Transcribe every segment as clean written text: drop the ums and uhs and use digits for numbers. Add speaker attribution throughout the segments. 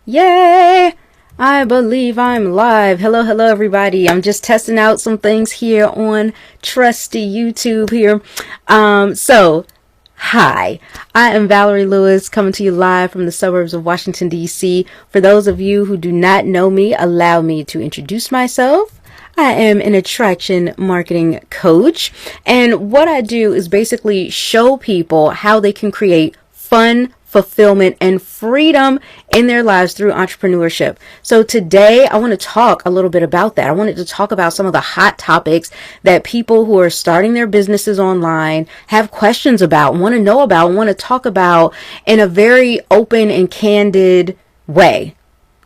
Speaker 1: Yay! I believe I'm live. Hello, everybody. I'm just testing out some things here on trusty YouTube here. Hi. I am Valerie Lewis, coming to you live from the suburbs of Washington, D.C. For those of you who do not know me, allow me to introduce myself. I am an attraction marketing coach, and what I do is basically show people how they can create fun, fulfillment, and freedom in their lives through entrepreneurship. So today I want to talk a little bit about that. I wanted to talk about some of the hot topics that people who are starting their businesses online have questions about, want to know about, want to talk about in a very open and candid way.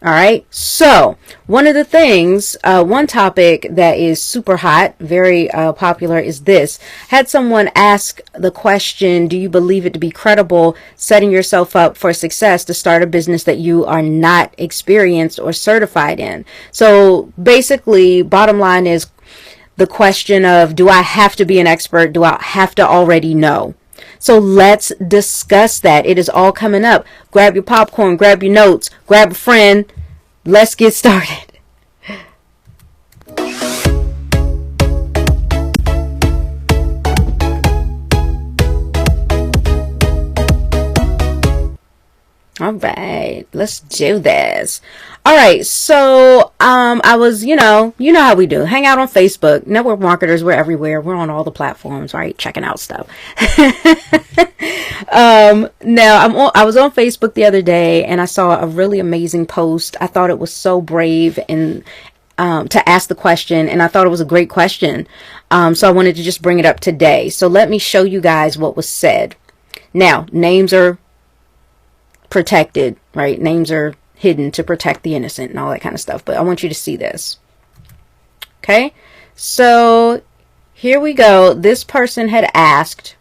Speaker 1: All right. So one of the things, one topic that is super hot, very popular is this. Had someone ask the question, do you believe it to be credible setting yourself up for success to start a business that you are not experienced or certified in? So basically, bottom line is the question of, do I have to be an expert? Do I have to already know? So let's discuss that. It is all coming up. Grab your popcorn, grab your notes, grab a friend. Let's get started. All right, let's do this. All right, so I was, you know how we do. Hang out on Facebook. Network marketers, we're everywhere. We're on all the platforms, right? Checking out stuff. Now I was on Facebook the other day and I saw a really amazing post. I thought it was so brave and to ask the question, and I thought it was a great question. So I wanted to just bring it up today. So let me show you guys what was said. Now, names are protected, right? Names are hidden to protect the innocent and all that kind of stuff. But I want you to see this. Okay. So here we go. This person had asked,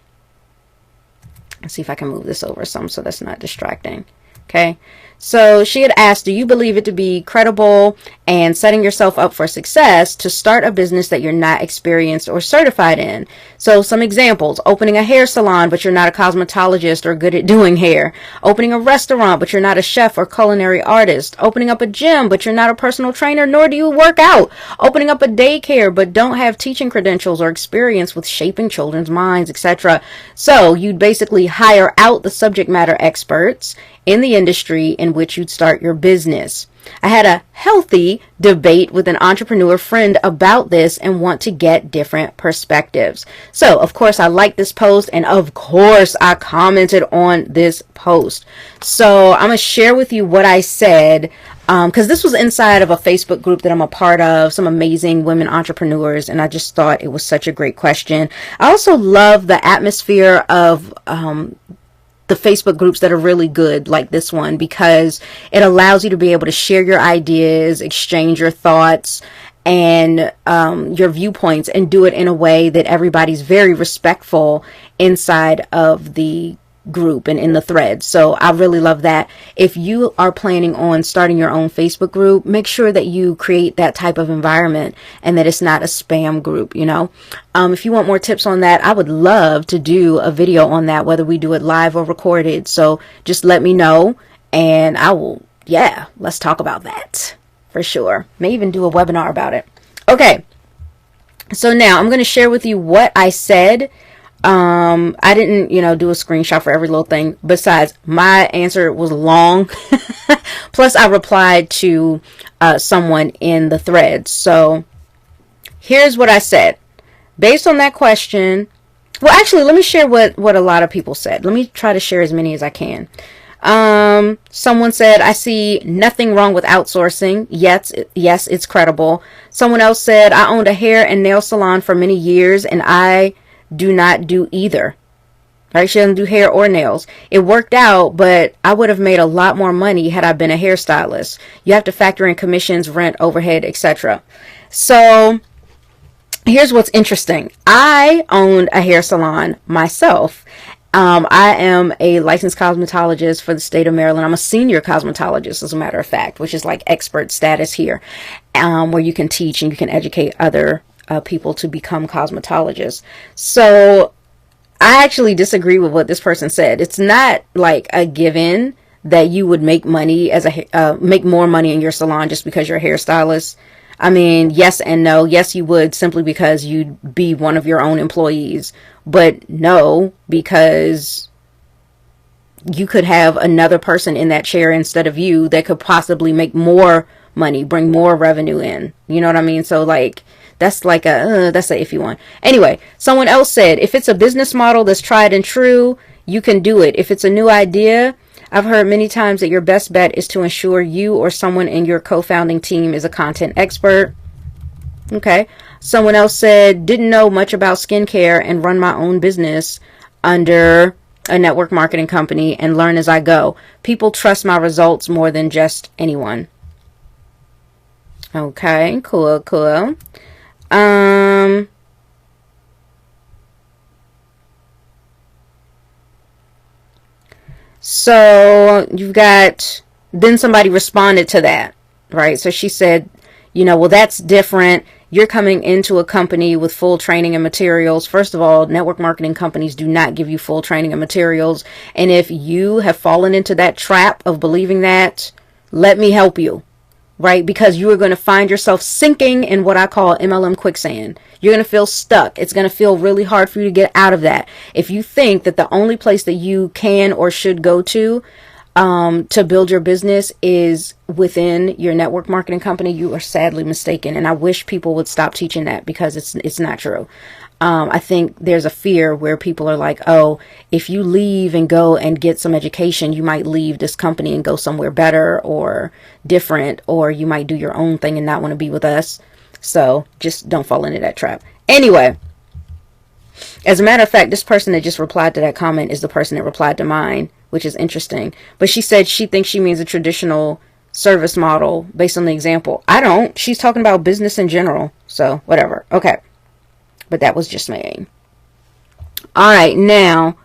Speaker 1: let's see if I can move this over some so that's not distracting. Okay. So she had asked, do you believe it to be credible and setting yourself up for success to start a business that you're not experienced or certified in? So some examples: opening a hair salon, but you're not a cosmetologist or good at doing hair. Opening a restaurant, but you're not a chef or culinary artist. Opening up a gym, but you're not a personal trainer, nor do you work out. Opening up a daycare, but don't have teaching credentials or experience with shaping children's minds, etc. So you'd basically hire out the subject matter experts in the industry in which you'd start your business. I had a healthy debate with an entrepreneur friend about this and want to get different perspectives. So, of course, I liked this post, and of course, I commented on this post. So, I'm going to share with you what I said, because this was inside of a Facebook group that I'm a part of, some amazing women entrepreneurs, and I just thought it was such a great question. I also love the atmosphere of the Facebook groups that are really good, like this one, because it allows you to be able to share your ideas, exchange your thoughts and your viewpoints, and do it in a way that everybody's very respectful inside of the group and in the thread. So I really love that. If you are planning on starting your own Facebook group, make sure that you create that type of environment and that it's not a spam group, you know. If you want more tips on that, I would love to do a video on that, whether we do it live or recorded. So just let me know and I will, let's talk about that for sure. May even do a webinar about it. Okay. So now I'm going to share with you what I said. I didn't, do a screenshot for every little thing. Besides, my answer was long. Plus, I replied to someone in the thread. So here's what I said. Based on that question, well, actually, let me share what a lot of people said. Let me try to share as many as I can. Someone said, I see nothing wrong with outsourcing. Yes, it's credible. Someone else said, I owned a hair and nail salon for many years and I do not do either. Right? She doesn't do hair or nails. It worked out, but I would have made a lot more money had I been a hairstylist. You have to factor in commissions, rent, overhead, etc. So here's what's interesting. I owned a hair salon myself. I am a licensed cosmetologist for the state of Maryland. I'm a senior cosmetologist, as a matter of fact, which is like expert status here, where you can teach and you can educate other people to become cosmetologists. So I actually disagree with what this person said. It's not like a given that you would make money as make more money in your salon just because you're a hairstylist? I mean, yes and no. Yes, you would, simply because you'd be one of your own employees. But no, because you could have another person in that chair instead of you that could possibly make more money, bring more revenue in. You know what I mean? So like, that's like that's a iffy one. Anyway, someone else said, if it's a business model that's tried and true, you can do it. If it's a new idea, I've heard many times that your best bet is to ensure you or someone in your co-founding team is a content expert. Okay. Someone else said, didn't know much about skincare and run my own business under a network marketing company and learn as I go. People trust my results more than just anyone. Okay, cool. So you've got, then somebody responded to that, right? So she said, well, that's different. You're coming into a company with full training and materials. First of all, network marketing companies do not give you full training and materials. And if you have fallen into that trap of believing that, let me help you, right? Because you are going to find yourself sinking in what I call MLM quicksand. You're going to feel stuck. It's going to feel really hard for you to get out of that. If you think that the only place that you can or should go to build your business is within your network marketing company, you are sadly mistaken. And I wish people would stop teaching that, because it's not true. I think there's a fear where people are like, oh, if you leave and go and get some education, you might leave this company and go somewhere better or different, or you might do your own thing and not want to be with us. So just don't fall into that trap. Anyway, as a matter of fact, this person that just replied to that comment is the person that replied to mine, which is interesting. But she said she thinks she means a traditional service model based on the example. I don't. She's talking about business in general. So whatever. Okay. But that was just me. All right. Now,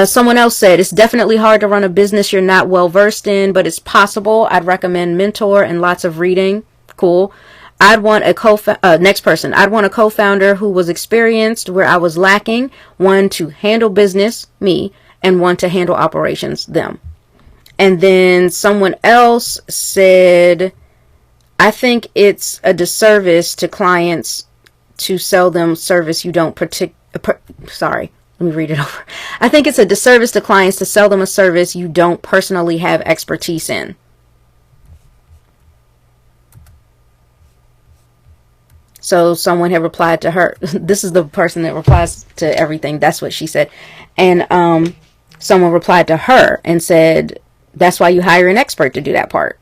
Speaker 1: someone else said, it's definitely hard to run a business you're not well versed in, but it's possible. I'd recommend mentor and lots of reading. Cool. I'd want a next person. I'd want a co-founder who was experienced where I was lacking. One to handle business, me, and one to handle operations, them. And then someone else said, I think it's a disservice to clients to sell them service you don't sorry, let me read it over. I think it's a disservice to clients to sell them a service you don't personally have expertise in. So someone had replied to her. This is the person that replies to everything. That's what she said. And someone replied to her and said, that's why you hire an expert to do that part,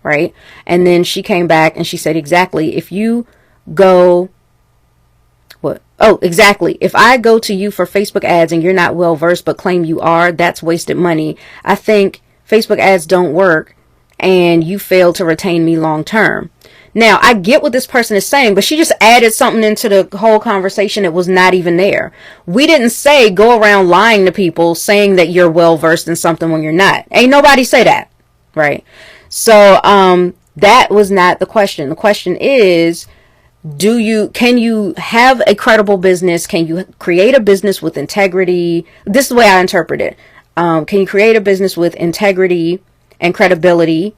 Speaker 1: right? And then she came back and she said, exactly. If you go, what? Oh, exactly. If I go to you for Facebook ads and you're not well versed but claim you are, that's wasted money. I think Facebook ads don't work and you fail to retain me long term. Now, I get what this person is saying, but she just added something into the whole conversation that was not even there. We didn't say go around lying to people saying that you're well versed in something when you're not. Ain't nobody say that, right? So that was not the question. The question is, can you have a credible business? Can you create a business with integrity? This is the way I interpret it. Can you create a business with integrity and credibility?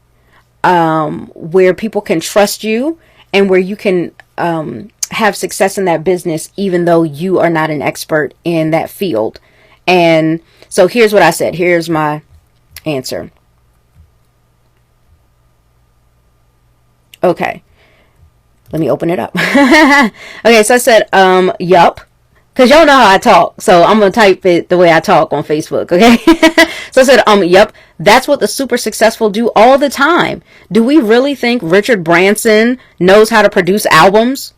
Speaker 1: Where people can trust you and where you can have success in that business, even though you are not an expert in that field. And so here's what I said. Here's my answer. Okay. Let me open it up. Okay, so I said, yup. Because y'all know how I talk. So I'm going to type it the way I talk on Facebook, okay? So I said, yep, that's what the super successful do all the time. Do we really think Richard Branson knows how to produce albums?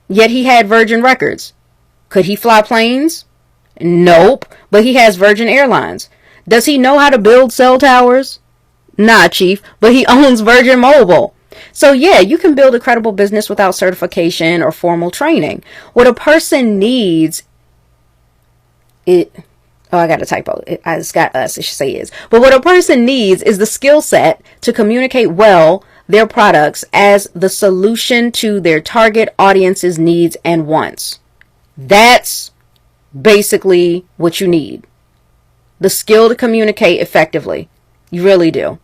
Speaker 1: Yet he had Virgin Records. Could he fly planes? Nope, but he has Virgin Airlines. Does he know how to build cell towers? Nah, Chief, but he owns Virgin Mobile. So yeah, you can build a credible business without certification or formal training. What a person needs, I got a typo. It's got us. It should say is. But what a person needs is the skill set to communicate well their products as the solution to their target audience's needs and wants. That's basically what you need. The skill to communicate effectively. You really do.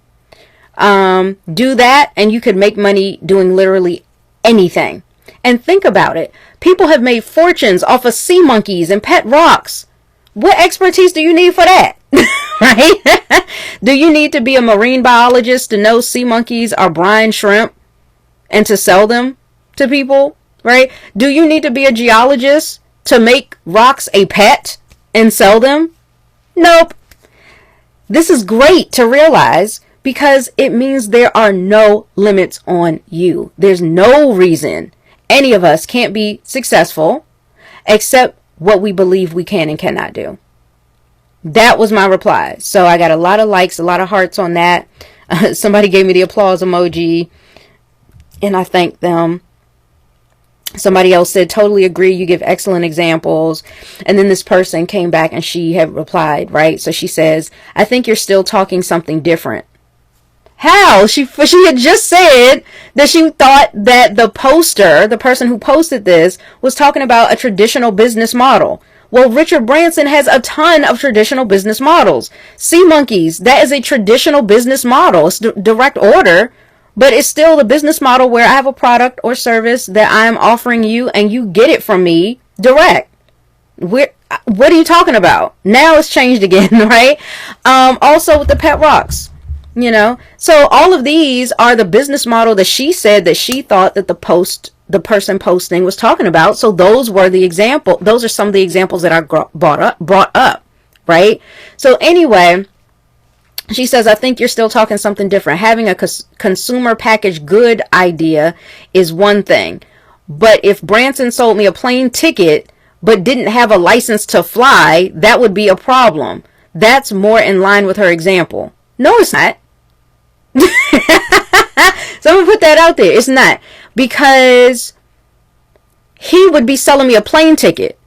Speaker 1: Do that and you could make money doing literally anything. And think about it. People have made fortunes off of sea monkeys and pet rocks. What expertise do you need for that? Right? Do you need to be a marine biologist to know sea monkeys are brine shrimp and to sell them to people? Right? Do you need to be a geologist to make rocks a pet and sell them? Nope. This is great to realize because it means there are no limits on you. There's no reason any of us can't be successful except what we believe we can and cannot do. That was my reply. So I got a lot of likes, a lot of hearts on that. Somebody gave me the applause emoji and I thanked them. Somebody else said, totally agree. You give excellent examples. And then this person came back and she had replied, right? So she says, I think you're still talking something different. How? She had just said that she thought that the poster, the person who posted this, was talking about a traditional business model. Well, Richard Branson has a ton of traditional business models. Sea monkeys, that is a traditional business model. It's direct order, but it's still the business model where I have a product or service that I'm offering you and you get it from me direct. What are you talking about? Now it's changed again, right? Also with the pet rocks. You know, so all of these are the business model that she said that she thought that the person posting was talking about. So those were the example. Those are some of the examples that I brought up, right? So anyway, she says, I think you're still talking something different. Having a consumer packaged good idea is one thing. But if Branson sold me a plane ticket, but didn't have a license to fly, that would be a problem. That's more in line with her example. No, it's not. So I'm going to put that out there. It's not. Because he would be selling me a plane ticket.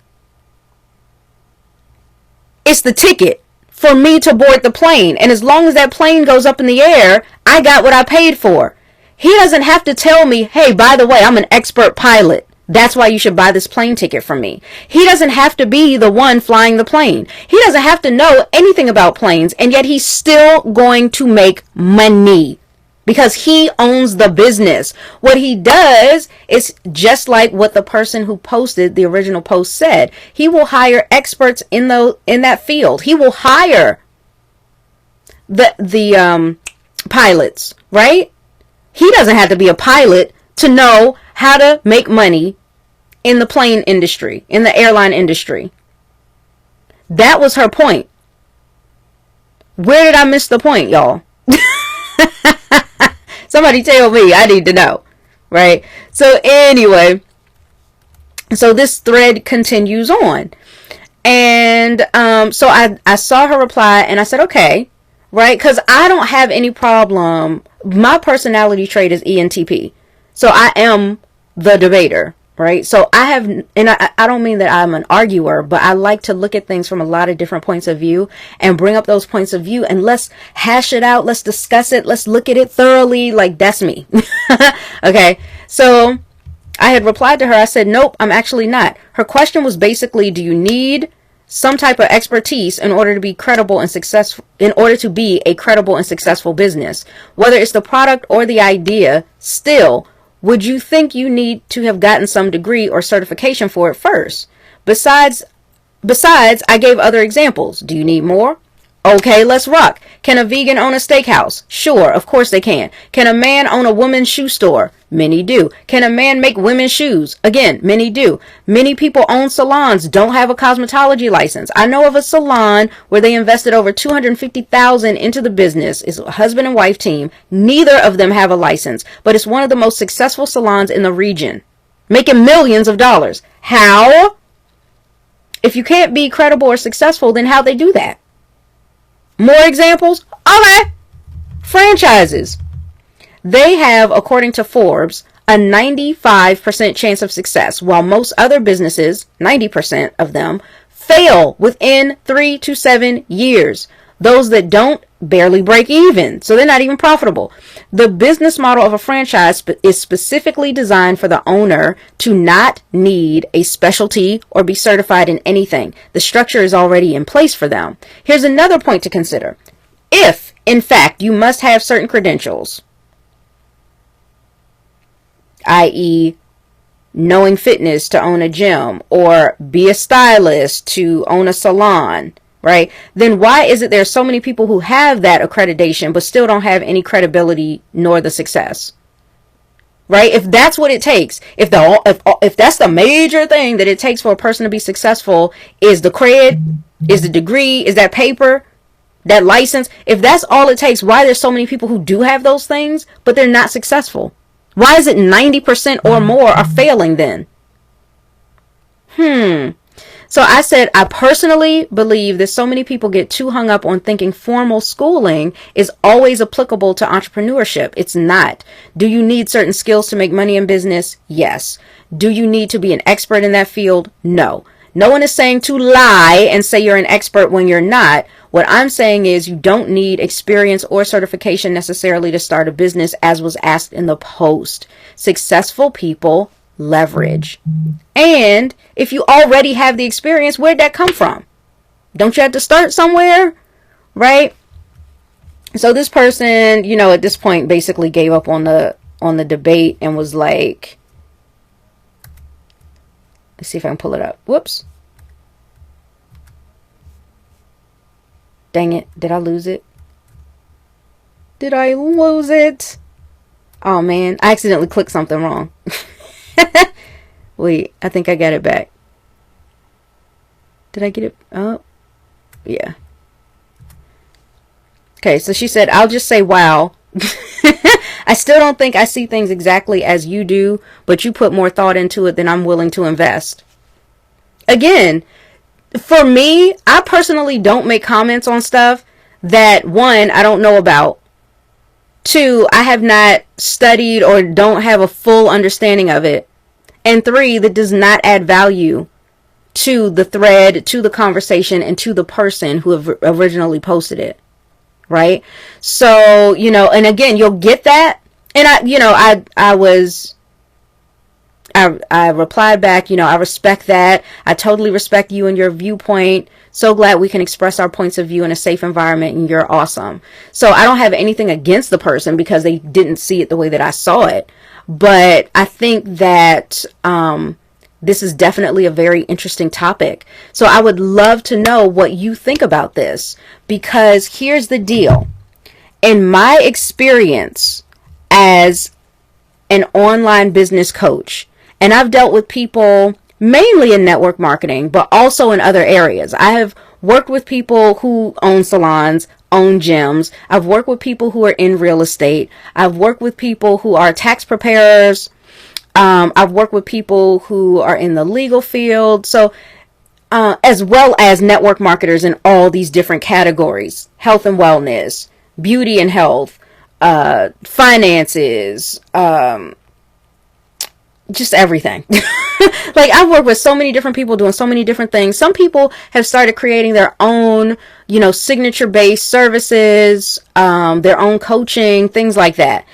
Speaker 1: It's the ticket for me to board the plane. And as long as that plane goes up in the air, I got what I paid for. He doesn't have to tell me, hey, by the way, I'm an expert pilot. That's why you should buy this plane ticket from me. He doesn't have to be the one flying the plane. He doesn't have to know anything about planes, and yet he's still going to make money because he owns the business. What he does is just like what the person who posted the original post said. He will hire experts in that field. He will hire the pilots, right? He doesn't have to be a pilot to know how to make money in the plane industry, in the airline industry. That was her point. Where did I miss the point, y'all? Somebody tell me. I need to know. Right? So anyway, so this thread continues on. And so I saw her reply and I said, okay. Right? Because I don't have any problem. My personality trait is ENTP. So I am the debater, right? So I have, and I don't mean that I'm an arguer, but I like to look at things from a lot of different points of view and bring up those points of view and let's hash it out. Let's discuss it. Let's look at it thoroughly. Like that's me. Okay. So I had replied to her. I said, nope, I'm actually not. Her question was basically, do you need some type of expertise in order to be credible and successful, in order to be a credible and successful business, whether it's the product or the idea? Still, would you think you need to have gotten some degree or certification for it first? Besides, I gave other examples. Do you need more? Okay, let's rock. Can a vegan own a steakhouse? Sure, of course they can. Can a man own a woman's shoe store? Many do. Can a man make women's shoes? Again, many do. Many people own salons, don't have a cosmetology license. I know of a salon where they invested over $250,000 into the business. It's a husband and wife team. Neither of them have a license, but it's one of the most successful salons in the region, making millions of dollars. How? If you can't be credible or successful, then how'd they do that? More examples? Okay. Franchises. They have, according to Forbes, a 95% chance of success, while most other businesses, 90% of them, fail within 3 to 7 years. Those that don't barely break even, so they're not even profitable. The business model of a franchise is specifically designed for the owner to not need a specialty or be certified in anything. The structure is already in place for them. Here's another point to consider. If In fact, you must have certain credentials, i.e., knowing fitness to own a gym, or be a stylist to own a salon, right? Then why is it there's so many people who have that accreditation but still don't have any credibility nor the success? Right? If that's what it takes, if that's the major thing that it takes for a person to be successful, is the cred, is the degree, is that paper, that license, if that's all it takes, why there's so many people who do have those things but they're not successful? Why is it 90% or more are failing then? So I said, I personally believe that so many people get too hung up on thinking formal schooling is always applicable to entrepreneurship. It's not. Do you need certain skills to make money in business? Yes. Do you need to be an expert in that field? No. No one is saying to lie and say you're an expert when you're not. What I'm saying is you don't need experience or certification necessarily to start a business, as was asked in the post. Successful people leverage. And if you already have the experience, where'd that come from? Don't you have to start somewhere? Right? So this person, at this point basically gave up on the debate and was like, let's see if I can pull it up. Whoops. Dang it. Did I lose it? Did I lose it? Oh man, I accidentally clicked something wrong. Wait, I think I got it back. Did I get it? Oh, yeah. Okay, so she said, I'll just say, wow. I still don't think I see things exactly as you do, but you put more thought into it than I'm willing to invest. Again, for me, I personally don't make comments on stuff that, one, I don't know about. Two, I have not studied or don't have a full understanding of it. And three, that does not add value to the thread, to the conversation, and to the person who originally posted it. Right? So, and again, you'll get that. And I replied back, I respect that. I totally respect you and your viewpoint. So glad we can express our points of view in a safe environment, and you're awesome. So I don't have anything against the person because they didn't see it the way that I saw it. But I think that this is definitely a very interesting topic. So I would love to know what you think about this, because here's the deal. In my experience as an online business coach, and I've dealt with people mainly in network marketing, but also in other areas. I have worked with people who own salons, own gyms. I've worked with people who are in real estate. I've worked with people who are tax preparers. I've worked with people who are in the legal field. So, as well as network marketers in all these different categories: health and wellness, beauty and health, finances, just everything. Like, I've worked with so many different people doing so many different things. Some people have started creating their own, signature based services, their own coaching, things like that.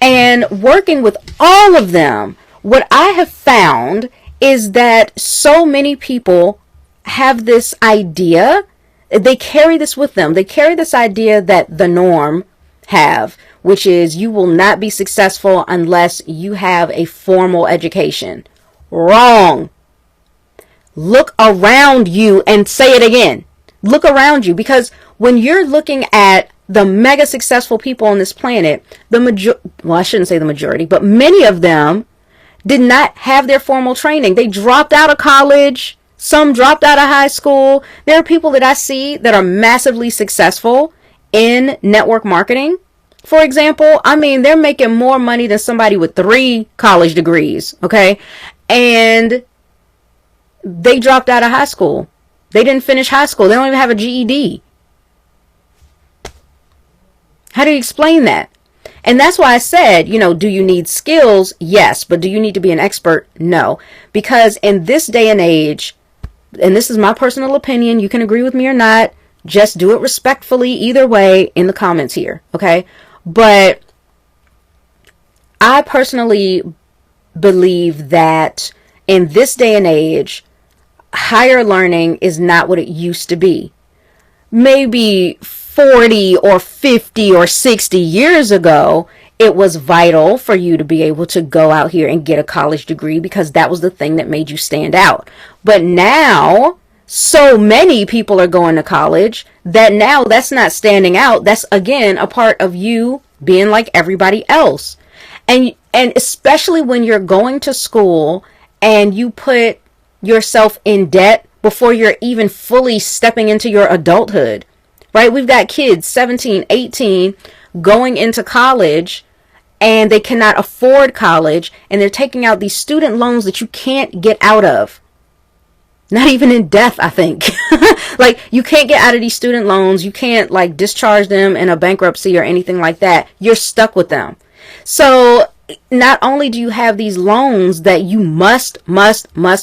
Speaker 1: And working with all of them, what I have found is that so many people have this idea, they carry this with them. They carry this idea that the norm have, which is you will not be successful unless you have a formal education. Wrong. Look around you and say it again. Look around you, because when you're looking at the mega successful people on this planet, I shouldn't say the majority, but many of them did not have their formal training. They dropped out of college. Some dropped out of high school. There are people that I see that are massively successful in network marketing. For example, they're making more money than somebody with 3 college degrees, okay? And they dropped out of high school. They didn't finish high school. They don't even have a GED. How do you explain that? And that's why I said, do you need skills? Yes. But do you need to be an expert? No. Because in this day and age, and this is my personal opinion, you can agree with me or not, just do it respectfully either way in the comments here, okay? But I personally believe that in this day and age, higher learning is not what it used to be. Maybe 40 or 50 or 60 years ago, it was vital for you to be able to go out here and get a college degree because that was the thing that made you stand out. But now, so many people are going to college that now that's not standing out. That's, again, a part of you being like everybody else. And especially when you're going to school and you put yourself in debt before you're even fully stepping into your adulthood, right? We've got kids 17, 18 going into college and they cannot afford college and they're taking out these student loans that you can't get out of. Not even in death, I think. Like, you can't get out of these student loans. You can't, like, discharge them in a bankruptcy or anything like that. You're stuck with them. So not only do you have these loans that you must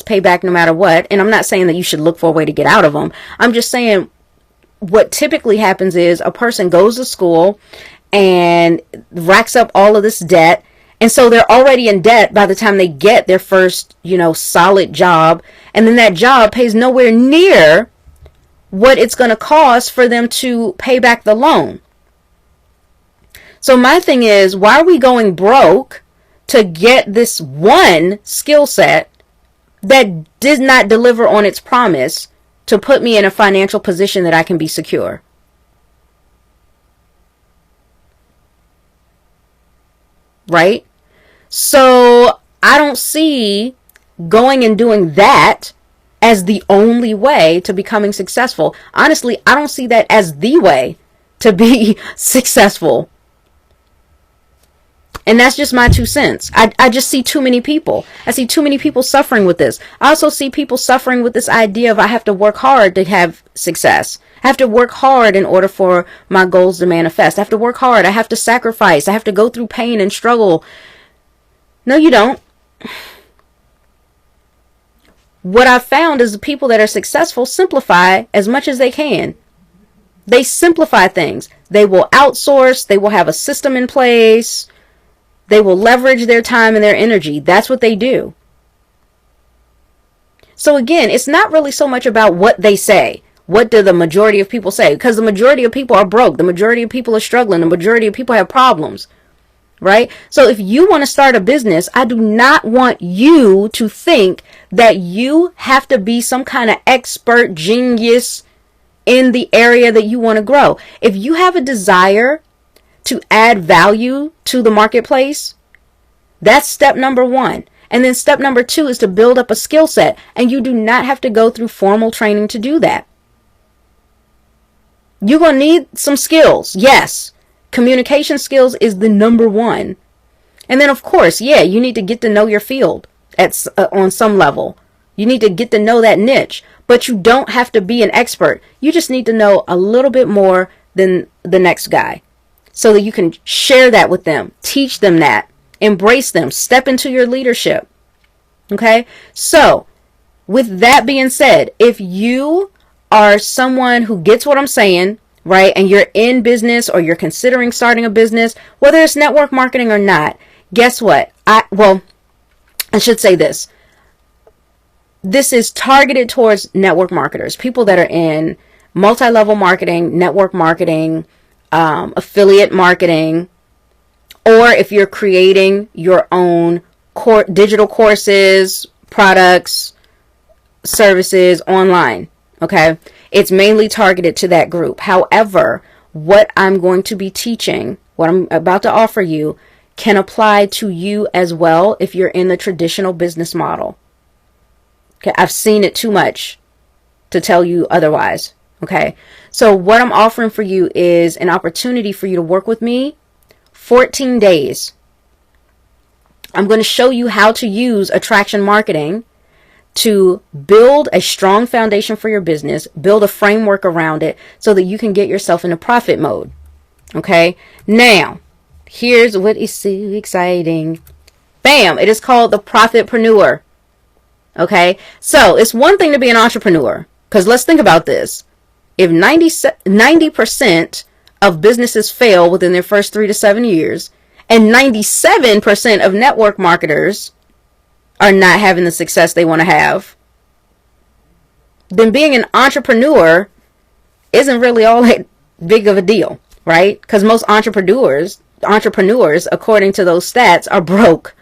Speaker 1: pay back no matter what, and I'm not saying that you should look for a way to get out of them. I'm just saying what typically happens is a person goes to school and racks up all of this debt. And so they're already in debt by the time they get their first, solid job. And then that job pays nowhere near what it's going to cost for them to pay back the loan. So my thing is, why are we going broke to get this one skill set that did not deliver on its promise to put me in a financial position that I can be secure? Right? So I don't see going and doing that as the only way to becoming successful. Honestly, I don't see that as the way to be successful. And that's just my 2 cents. I just see too many people. I see too many people suffering with this. I also see people suffering with this idea of I have to work hard to have success. I have to work hard in order for my goals to manifest. I have to work hard. I have to sacrifice. I have to go through pain and struggle. No, you don't. What I've found is the people that are successful simplify as much as they can. They simplify things. They will outsource. They will have a system in place. They will leverage their time and their energy. That's what they do. So again, it's not really so much about what they say. What do the majority of people say? Because the majority of people are broke. The majority of people are struggling. The majority of people have problems. Right? So if you want to start a business, I do not want you to think that you have to be some kind of expert genius in the area that you want to grow. If you have a desire to add value to the marketplace, that's step number 1. And then step number 2 is to build up a skill set. And you do not have to go through formal training to do that. You're going to need some skills. Yes. Communication skills is the number 1. And then, of course, you need to get to know your field on some level. You need to get to know that niche. But you don't have to be an expert. You just need to know a little bit more than the next guy, so that you can share that with them, teach them that, embrace them, step into your leadership. Okay? So, with that being said, if you are someone who gets what I'm saying, right, and you're in business or you're considering starting a business, whether it's network marketing or not, guess what? I should say this. This is targeted towards network marketers, people that are in multi-level marketing, network marketing, affiliate marketing, or if you're creating your own digital courses, products, services online. Okay. It's mainly targeted to that group. However, what I'm going to be teaching, what I'm about to offer you, can apply to you as well if you're in the traditional business model. Okay. I've seen it too much to tell you otherwise. Okay. So what I'm offering for you is an opportunity for you to work with me 14 days. I'm going to show you how to use attraction marketing to build a strong foundation for your business, build a framework around it so that you can get yourself into profit mode. Okay. Now, here's what is so exciting. Bam. It is called the Profitpreneur. Okay. So it's one thing to be an entrepreneur, because let's think about this. If 90% of businesses fail within their first 3 to 7 years, and 97% of network marketers are not having the success they want to have, then being an entrepreneur isn't really all big of a deal, right? Because most entrepreneurs, according to those stats, are broke,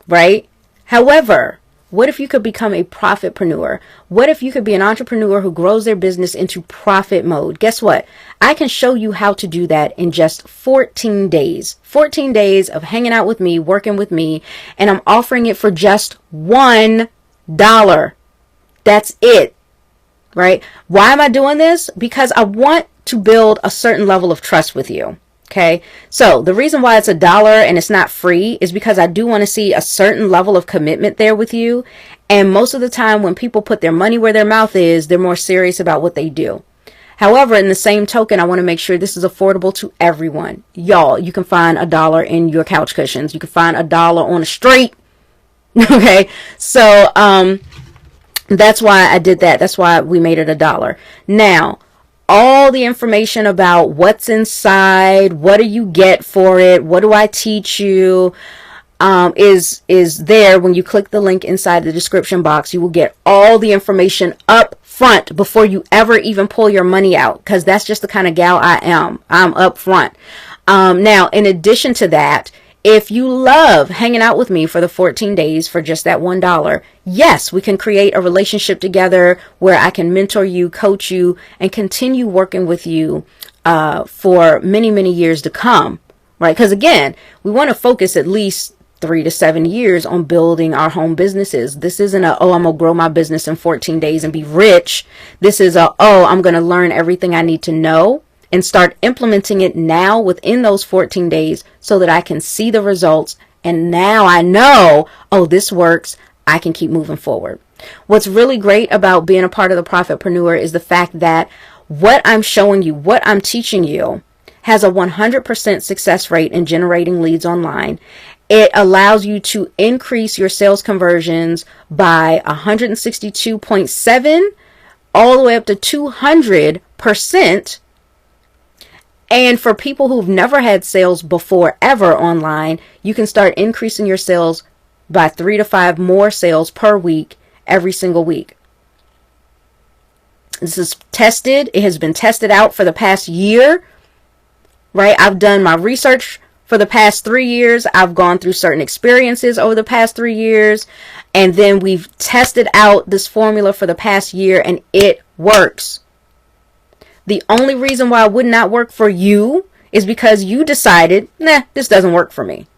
Speaker 1: right? However, what if you could become a profitpreneur? What if you could be an entrepreneur who grows their business into profit mode? Guess what? I can show you how to do that in just 14 days. 14 days of hanging out with me, working with me, and I'm offering it for just $1. That's it, right? Why am I doing this? Because I want to build a certain level of trust with you. Okay, so the reason why it's $1 and it's not free is because I do want to see a certain level of commitment there with you. And most of the time when people put their money where their mouth is, they're more serious about what they do. However, in the same token, I want to make sure this is affordable to everyone. Y'all, you can find $1 in your couch cushions. You can find $1 on the street. Okay, so that's why I did that. That's why we made it $1. Now, all the information about what's inside, what do you get for it, what do I teach you, is there. When you click the link inside the description box, you will get all the information up front before you ever even pull your money out, because that's just the kind of gal I am. I'm up front. Now, in addition to that, if you love hanging out with me for the 14 days for just that $1, yes, we can create a relationship together where I can mentor you, coach you, and continue working with you for many, many years to come, right? Because again, we want to focus at least 3 to 7 years on building our home businesses. This isn't I'm going to grow my business in 14 days and be rich. This is I'm going to learn everything I need to know and start implementing it now within those 14 days so that I can see the results. And now I know, this works. I can keep moving forward. What's really great about being a part of the Profitpreneur is the fact that what I'm showing you, what I'm teaching you, has a 100% success rate in generating leads online. It allows you to increase your sales conversions by 162.7 all the way up to 200%. And for people who've never had sales before ever online, you can start increasing your sales by 3 to 5 more sales per week, every single week. This is tested. It has been tested out for the past year, right? I've done my research for the past 3 years. I've gone through certain experiences over the past 3 years. And then we've tested out this formula for the past year, and it works. The only reason why it would not work for you is because you decided, this doesn't work for me.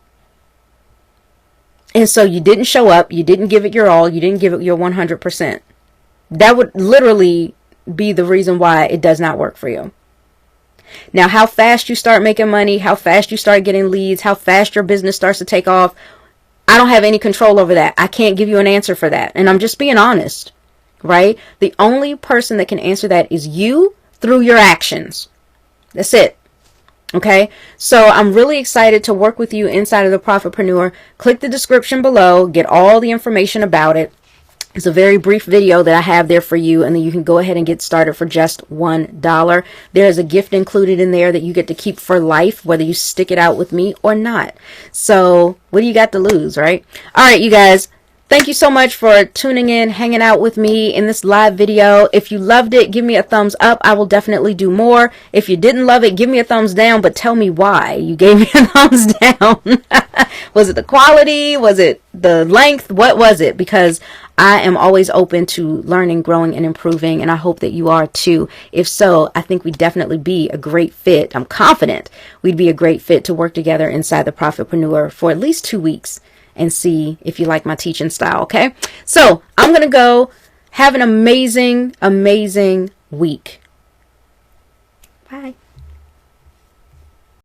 Speaker 1: And so you didn't show up. You didn't give it your all. You didn't give it your 100%. That would literally be the reason why it does not work for you. Now, how fast you start making money, how fast you start getting leads, how fast your business starts to take off, I don't have any control over that. I can't give you an answer for that. And I'm just being honest, right? The only person that can answer that is you, through your actions. That's it. Okay, so I'm really excited to work with you inside of the Profitpreneur. Click the description below, get all the information about it. It's a very brief video that I have there for you, and then you can go ahead and get started for just $1. There is a gift included in there that you get to keep for life, whether you stick it out with me or not. So what do you got to lose, right? All right, you guys. Thank you so much for tuning in, hanging out with me in this live video. If you loved it, give me a thumbs up. I will definitely do more. If you didn't love it, give me a thumbs down, but tell me why you gave me a thumbs down. Was it the quality? Was it the length? What was it? Because I am always open to learning, growing, and improving, and I hope that you are too. If so, I think we'd definitely be a great fit. I'm confident we'd be a great fit to work together inside the Profitpreneur for at least 2 weeks. And see if you like my teaching style, okay? So I'm going to go. Have an amazing, amazing week. Bye.